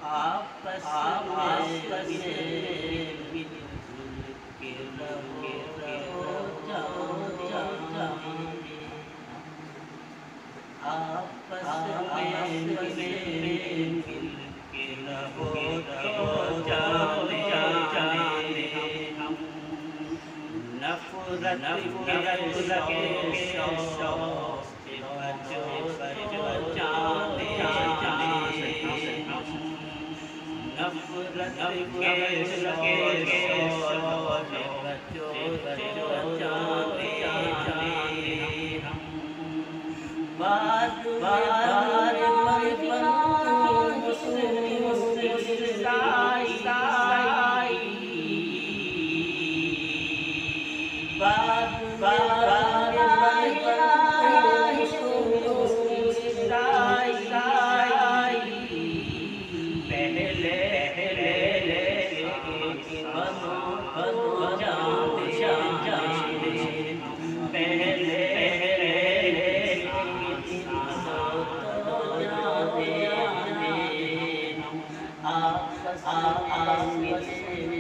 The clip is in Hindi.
आपस में मिलजुल के रहो जाने, आपस में मिल के रहो जाने हम नफरत के शौक से बचो जाने नफरत के शौक से बचो जाने हम बार बार आपस में